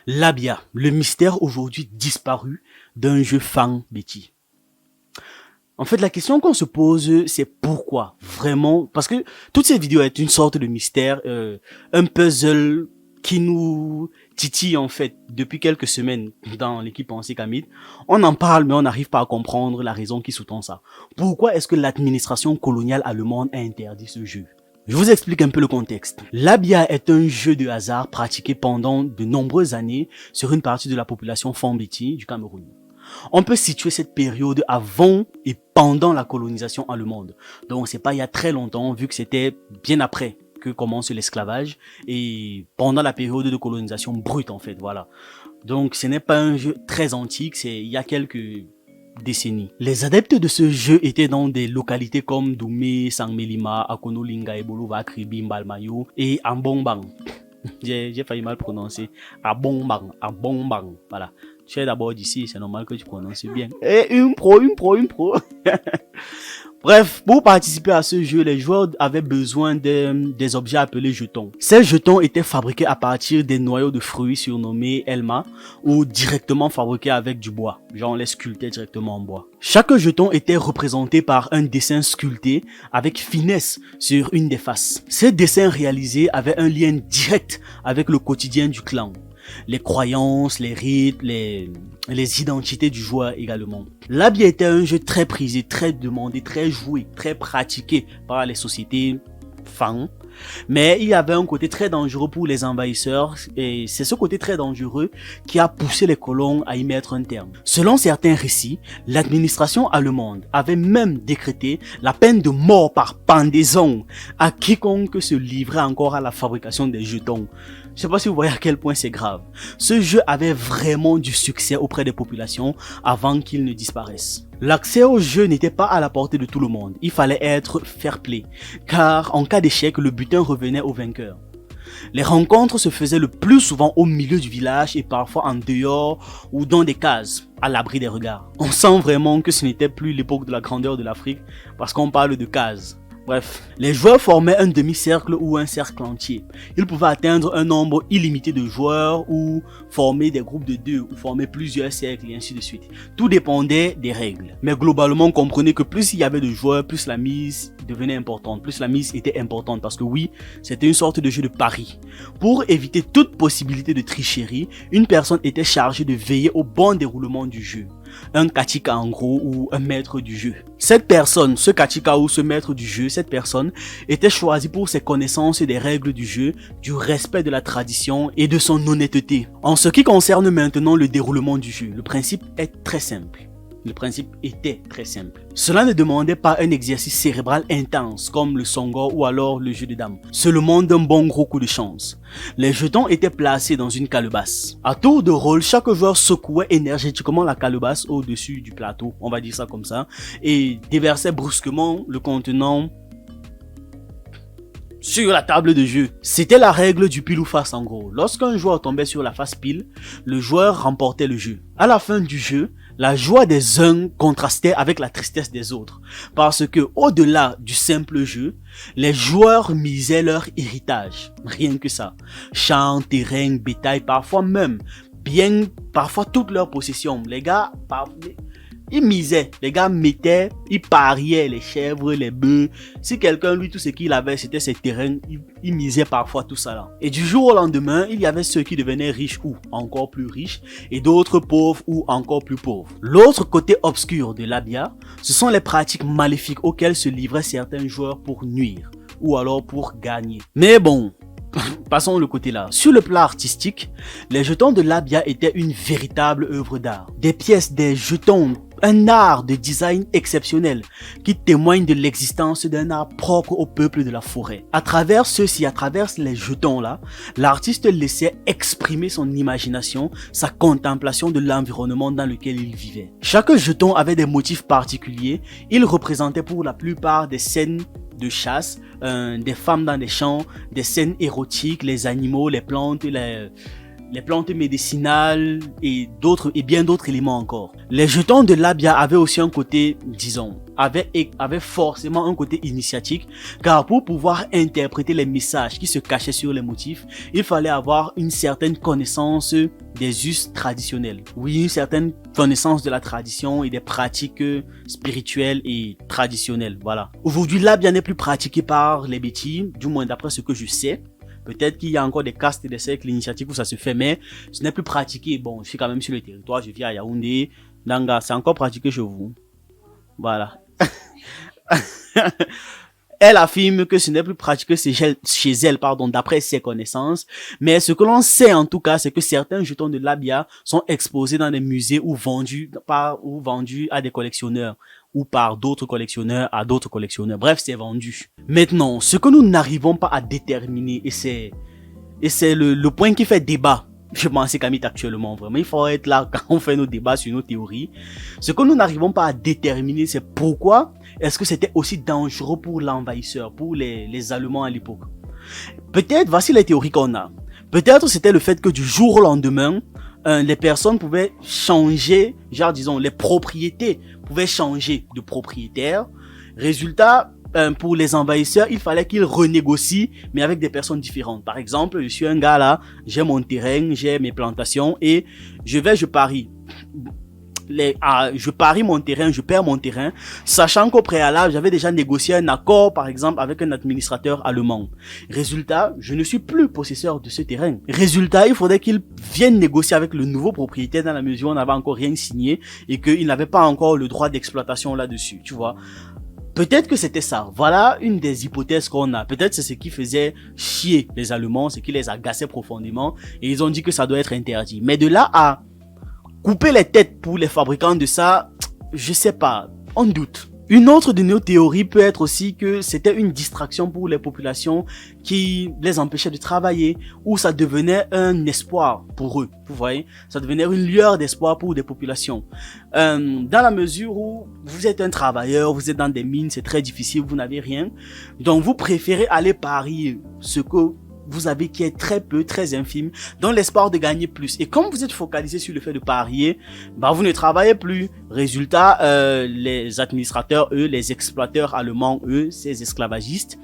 Labia, le mystère aujourd'hui disparu d'un jeu Fang Betty. En fait, la question qu'on se pose, c'est pourquoi vraiment, parce que toute cette vidéo est une sorte de mystère, un puzzle qui nous titille en fait depuis quelques semaines dans l'équipe Pensée Kamid. On en parle, mais on n'arrive pas à comprendre la raison qui sous-tend ça. Pourquoi est-ce que l'administration coloniale allemande a interdit ce jeu? Je vous explique un peu le contexte. Labia est un jeu de hasard pratiqué pendant de nombreuses années sur une partie de la population Fambiti du Cameroun. On peut situer cette période avant et pendant la colonisation allemande. Donc c'est pas il y a très longtemps, vu que c'était bien après que commence l'esclavage et pendant la période de colonisation brute en fait, voilà. Donc ce n'est pas un jeu très antique, c'est il y a quelques décennies. Les adeptes de ce jeu étaient dans des localités comme Doumé, Sangmelima, Akonolinga, Ebolova, Kribi, Mbalmayo et Ambongbang. J'ai failli mal prononcer. Ambongbang, voilà. Tu es d'abord d'ici, c'est normal que tu prononces bien. Et une pro. Bref, pour participer à ce jeu, les joueurs avaient besoin des objets appelés jetons. Ces jetons étaient fabriqués à partir des noyaux de fruits surnommés Elma ou directement fabriqués avec du bois. Genre on les sculptait directement en bois. Chaque jeton était représenté par un dessin sculpté avec finesse sur une des faces. Ces dessins réalisés avaient un lien direct avec le quotidien du clan. Les croyances, les rites, les identités du joueur également. Labia était un jeu très prisé, très demandé, très joué, très pratiqué par les sociétés Fang. Mais il y avait un côté très dangereux pour les envahisseurs et c'est ce côté très dangereux qui a poussé les colons à y mettre un terme. Selon certains récits, l'administration allemande avait même décrété la peine de mort par pendaison à quiconque se livrait encore à la fabrication des jetons. Je sais pas si vous voyez à quel point c'est grave. Ce jeu avait vraiment du succès auprès des populations avant qu'il ne disparaisse. L'accès au jeu n'était pas à la portée de tout le monde. Il fallait être fair play, car en cas d'échec, le butin revenait au vainqueur. Les rencontres se faisaient le plus souvent au milieu du village et parfois en dehors ou dans des cases, à l'abri des regards. On sent vraiment que ce n'était plus l'époque de la grandeur de l'Afrique parce qu'on parle de cases. Bref, les joueurs formaient un demi-cercle ou un cercle entier. Ils pouvaient atteindre un nombre illimité de joueurs ou former des groupes de 2 ou former plusieurs cercles et ainsi de suite. Tout dépendait des règles. Mais globalement, comprenez que plus il y avait de joueurs, plus la mise devenait importante. Plus la mise était importante parce que oui, c'était une sorte de jeu de pari. Pour éviter toute possibilité de tricherie, une personne était chargée de veiller au bon déroulement du jeu. Un kachika en gros ou un maître du jeu. Cette personne, ce kachika ou ce maître du jeu, cette personne était choisie pour ses connaissances des règles du jeu, du respect de la tradition et de son honnêteté. En ce qui concerne maintenant le déroulement du jeu, le principe est très simple. Le principe était très simple. Cela ne demandait pas un exercice cérébral intense comme le songo ou alors le jeu de dames. Seulement d'un bon gros coup de chance. Les jetons étaient placés dans une calebasse. À tour de rôle, chaque joueur secouait énergétiquement la calebasse au-dessus du plateau, on va dire ça comme ça, et déversait brusquement le contenant sur la table de jeu. C'était la règle du pile ou face en gros. Lorsqu'un joueur tombait sur la face pile, le joueur remportait le jeu. À la fin du jeu, la joie des uns contrastait avec la tristesse des autres. Parce que au-delà du simple jeu, les joueurs misaient leur héritage. Rien que ça. Champs, terrain, bétail, parfois même, parfois toutes leurs possessions. Les gars, ils misaient, les gars mettaient, ils pariaient les chèvres, les bœufs. Si quelqu'un, lui, tout ce qu'il avait, c'était ses terrains, il misait parfois tout ça là. Et du jour au lendemain, il y avait ceux qui devenaient riches ou encore plus riches, et d'autres pauvres ou encore plus pauvres. L'autre côté obscur de Labia, ce sont les pratiques maléfiques auxquelles se livraient certains joueurs pour nuire, ou alors pour gagner. Mais bon, passons le côté là. Sur le plan artistique, les jetons de Labia étaient une véritable œuvre d'art. Des pièces, des jetons, un art de design exceptionnel qui témoigne de l'existence d'un art propre au peuple de la forêt. À travers ceux-ci, à travers les jetons là, l'artiste laissait exprimer son imagination, sa contemplation de l'environnement dans lequel il vivait. Chaque jeton avait des motifs particuliers. Il représentait pour la plupart des scènes de chasse, des femmes dans des champs, des scènes érotiques, les animaux, les plantes, les plantes médicinales et bien d'autres éléments encore. Les jetons de Labia avaient aussi un côté, disons, avaient forcément un côté initiatique, car pour pouvoir interpréter les messages qui se cachaient sur les motifs, il fallait avoir une certaine connaissance des us traditionnels. Oui, une certaine connaissance de la tradition et des pratiques spirituelles et traditionnelles, voilà. Aujourd'hui, Labia n'est plus pratiqué par les Bétis, du moins d'après ce que je sais. Peut-être qu'il y a encore des castes et des cercles initiatiques où ça se fait, mais ce n'est plus pratiqué. Bon, je suis quand même sur le territoire, je vis à Yaoundé. Nanga, c'est encore pratiqué chez vous. Voilà. Elle affirme que ce n'est plus pratiqué chez elle, d'après ses connaissances. Mais ce que l'on sait en tout cas, c'est que certains jetons de Labia sont exposés dans des musées ou vendus à des collectionneurs ou par d'autres collectionneurs à d'autres collectionneurs. Bref, c'est vendu. Maintenant, ce que nous n'arrivons pas à déterminer, et c'est le point qui fait débat, je pense, Kamit, actuellement, vraiment, il faut être là quand on fait nos débats sur nos théories. Ce que nous n'arrivons pas à déterminer, c'est pourquoi est-ce que c'était aussi dangereux pour l'envahisseur, pour les Allemands à l'époque. Peut-être, voici les théories qu'on a. Peut-être c'était le fait que du jour au lendemain, les personnes pouvaient changer, genre disons, les propriétés pouvaient changer de propriétaire. Résultat, pour les envahisseurs, il fallait qu'ils renégocient, mais avec des personnes différentes. Par exemple, je suis un gars là, j'ai mon terrain, j'ai mes plantations et je parie. Je parie mon terrain, je perds mon terrain, sachant qu'au préalable, j'avais déjà négocié un accord, par exemple, avec un administrateur allemand. Résultat, je ne suis plus possesseur de ce terrain. Résultat, il faudrait qu'il vienne négocier avec le nouveau propriétaire dans la mesure où on n'avait encore rien signé et qu'il n'avait pas encore le droit d'exploitation là-dessus, tu vois. Peut-être que c'était ça. Voilà une des hypothèses qu'on a. Peut-être c'est ce qui faisait chier les Allemands, ce qui les agaçait profondément et ils ont dit que ça doit être interdit. Mais de là à couper les têtes pour les fabricants de ça, je sais pas, on doute. Une autre de nos théories peut être aussi que c'était une distraction pour les populations qui les empêchait de travailler ou ça devenait un espoir pour eux, vous voyez, ça devenait une lueur d'espoir pour des populations. Dans la mesure où vous êtes un travailleur, vous êtes dans des mines, c'est très difficile, vous n'avez rien, donc vous préférez aller parier ce que vous avez qui est très peu, très infime, dans l'espoir de gagner plus. Et comme vous êtes focalisé sur le fait de parier, bah vous ne travaillez plus. Résultat, les administrateurs, eux, les exploiteurs allemands, eux, ces esclavagistes,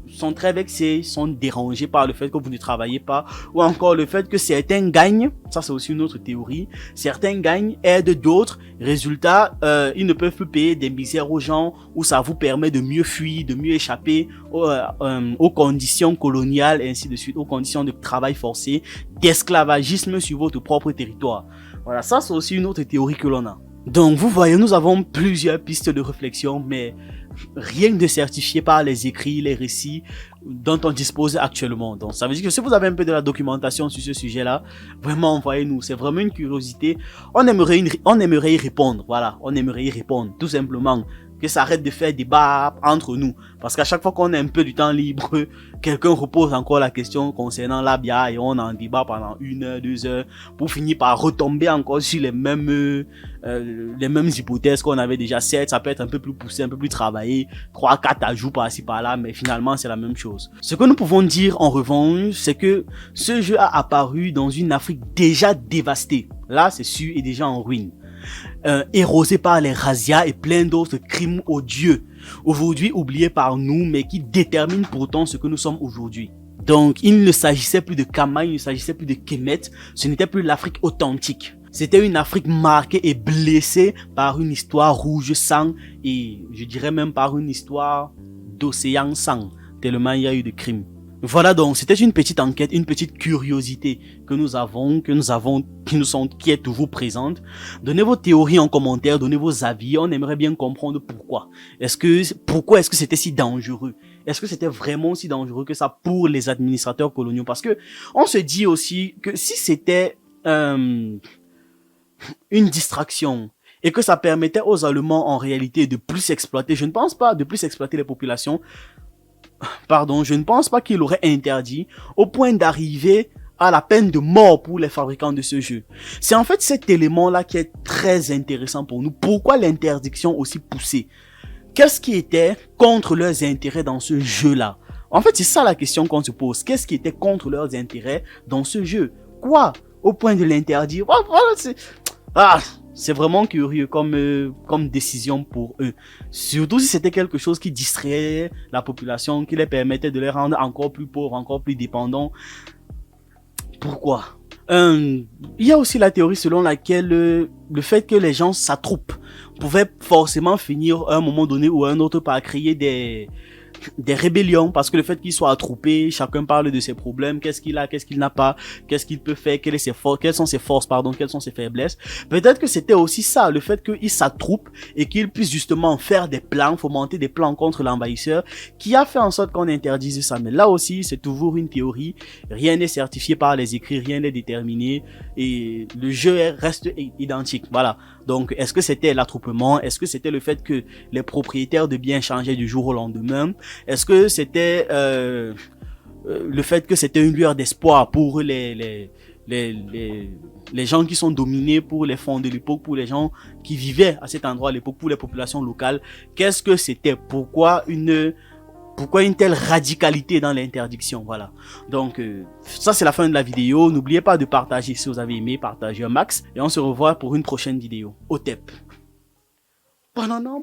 sont très vexés, sont dérangés par le fait que vous ne travaillez pas, ou encore le fait que certains gagnent, ça c'est aussi une autre théorie, certains gagnent, aident d'autres, résultat, ils ne peuvent plus payer des misères aux gens, ou ça vous permet de mieux fuir, de mieux échapper aux conditions coloniales, et ainsi de suite, aux conditions de travail forcé, d'esclavagisme sur votre propre territoire. Voilà, ça c'est aussi une autre théorie que l'on a. Donc vous voyez, nous avons plusieurs pistes de réflexion, mais rien de certifié par les écrits, les récits dont on dispose actuellement. Donc ça veut dire que si vous avez un peu de la documentation sur ce sujet-là, vraiment envoyez-nous, c'est vraiment une curiosité. On aimerait y répondre, voilà, on aimerait y répondre, tout simplement. Que ça arrête de faire débat entre nous. Parce qu'à chaque fois qu'on a un peu du temps libre, quelqu'un repose encore la question concernant Labia et on en débat pendant 1 heure, 2 heures pour finir par retomber encore sur les mêmes hypothèses qu'on avait déjà. Certes, ça peut être un peu plus poussé, un peu plus travaillé, 3-4 ajouts par-ci par-là, mais finalement c'est la même chose. Ce que nous pouvons dire en revanche, c'est que ce jeu a apparu dans une Afrique déjà dévastée. Là, c'est sûr, et déjà en ruine. Érosé par les razzias et plein d'autres crimes odieux, aujourd'hui oubliés par nous, mais qui déterminent pourtant ce que nous sommes aujourd'hui. Donc, il ne s'agissait plus de Kama, il ne s'agissait plus de Kemet, ce n'était plus l'Afrique authentique. C'était une Afrique marquée et blessée par une histoire rouge sang, et je dirais même par une histoire d'océan sang, tellement il y a eu de crimes. Voilà donc, c'était une petite enquête, une petite curiosité qui est toujours présente. Donnez vos théories en commentaire, donnez vos avis, on aimerait bien comprendre pourquoi. Pourquoi est-ce que c'était si dangereux? Est-ce que c'était vraiment si dangereux que ça pour les administrateurs coloniaux? Parce que on se dit aussi que si c'était une distraction et que ça permettait aux Allemands en réalité de plus exploiter, je ne pense pas de plus exploiter les populations. Je ne pense pas qu'il aurait interdit au point d'arriver à la peine de mort pour les fabricants de ce jeu. C'est en fait cet élément-là qui est très intéressant pour nous. Pourquoi l'interdiction aussi poussée? Qu'est-ce qui était contre leurs intérêts dans ce jeu-là? En fait, c'est ça la question qu'on se pose. Qu'est-ce qui était contre leurs intérêts dans ce jeu? Quoi? Au point de l'interdire? C'est vraiment curieux comme décision pour eux. Surtout si c'était quelque chose qui distrayait la population, qui les permettait de les rendre encore plus pauvres, encore plus dépendants. Pourquoi? Il y a aussi la théorie selon laquelle le fait que les gens s'attroupent pouvait forcément finir à un moment donné ou à un autre par créer des rébellions, parce que le fait qu'il soit attroupé, chacun parle de ses problèmes, qu'est-ce qu'il a, qu'est-ce qu'il n'a pas, qu'est-ce qu'il peut faire, quelles sont ses forces, quelles sont ses faiblesses. Peut-être que c'était aussi ça, le fait qu'il s'attroupe et qu'il puisse justement faire des plans, fomenter des plans contre l'envahisseur, qui a fait en sorte qu'on interdise ça. Mais là aussi, c'est toujours une théorie, rien n'est certifié par les écrits, rien n'est déterminé, et le jeu reste identique, voilà. Donc, est-ce que c'était l'attroupement? Est-ce que c'était le fait que les propriétaires de biens changeaient du jour au lendemain? Est-ce que c'était le fait que c'était une lueur d'espoir pour les gens qui sont dominés, pour les fonds de l'époque, pour les gens qui vivaient à cet endroit à l'époque, pour les populations locales? Qu'est-ce que c'était? Pourquoi une telle radicalité dans l'interdiction? Voilà. Donc, ça c'est la fin de la vidéo. N'oubliez pas de partager si vous avez aimé, partagez un max. Et on se revoit pour une prochaine vidéo. Au TEP. Banana.